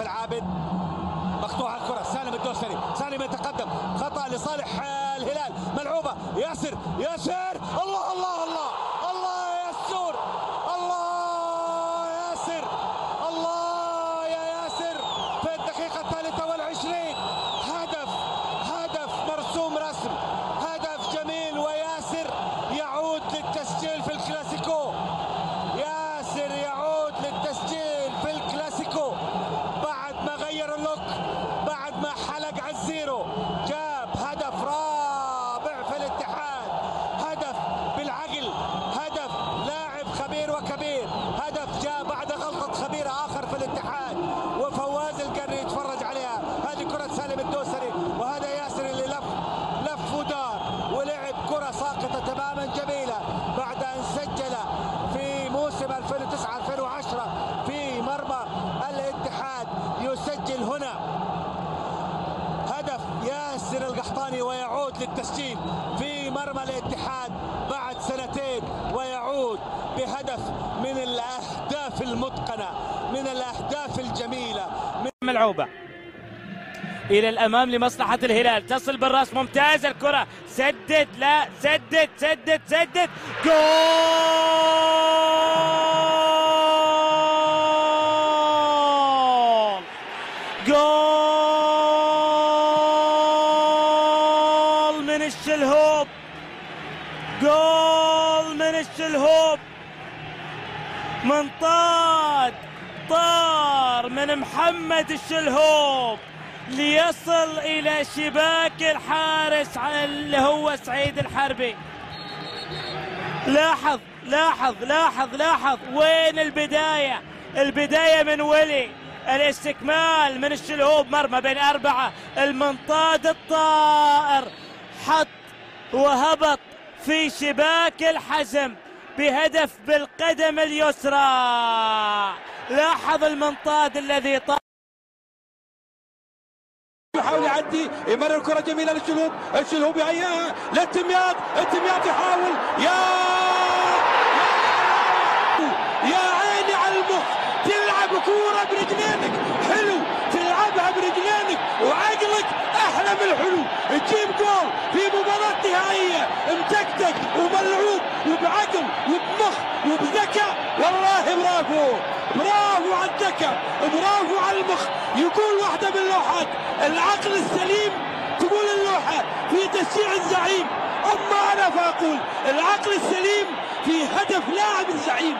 العابد مقطوعة الكرة. سالم الدوسري، سالم يتقدم، خطأ لصالح الهلال، ملعوبة ياسر الله الله الله الله يا ياسر، الله ياسر، الله يا ياسر في الدقيقة 23. هدف مرسوم رسم، هدف جميل، وياسر يعود للتسجيل في الكلاسيكو. ياسر يعود للتسجيل في الكلاسيكو بعد ما غير اللوك، بعد ما حلق على الزيرو، جاب هدف رابع في الاتحاد، هدف بالعقل، هدف لاعب خبير وكبير، هدف جاء بعد غلطة خبير آخر في الاتحاد وفواز القرني يتفرج عليها. هذه كرة سالم الدوسري، وهذا ياسر اللي لف ودار ولعب كرة ساقطة تماما جميلة بعد أن سجل في موسم 2009-2010 في مرمى الاتحاد. يسجل هنا هدف ياسر القحطاني ويعود للتسجيل في مرمى الاتحاد بعد سنتين، ويعود بهدف من الأهداف المتقنة، من الأهداف الجميلة. ملعوبة إلى الأمام لمصلحة الهلال، تصل بالرأس، ممتازة الكرة، سدد، لا سدد جول من الشلهوب، جول من الشلهوب، منطاد طار من محمد الشلهوب ليصل إلى شباك الحارس اللي هو سعيد الحربي. لاحظ وين البداية من ولي، الاستكمال من الشلهوب، مرمى بين أربعة، المنطاد الطائر حط وهبط في شباك الحزم بهدف بالقدم اليسرى. لاحظ المنطاد الذي طار، يحاول يعدي، يمرر كرة جميلة للشلهوب، الشلهوب يهيئها للتمياط، التمياط يحاول، يا عيني على المخ، تلعب كورة برجلينك حلو، تلعبها برجلينك وعقلك أحلى من الحلو، تجيب جول في مباراة نهائية متكتك وملعوب وبعقل وبمخ وبذكاء. والله برافو على الذكاء، برافو على المخ. يقول واحدة من اللوحات العقل السليم، تقول اللوحة في تشجيع الزعيم، أما أنا فأقول العقل السليم في هدف لاعب الزعيم.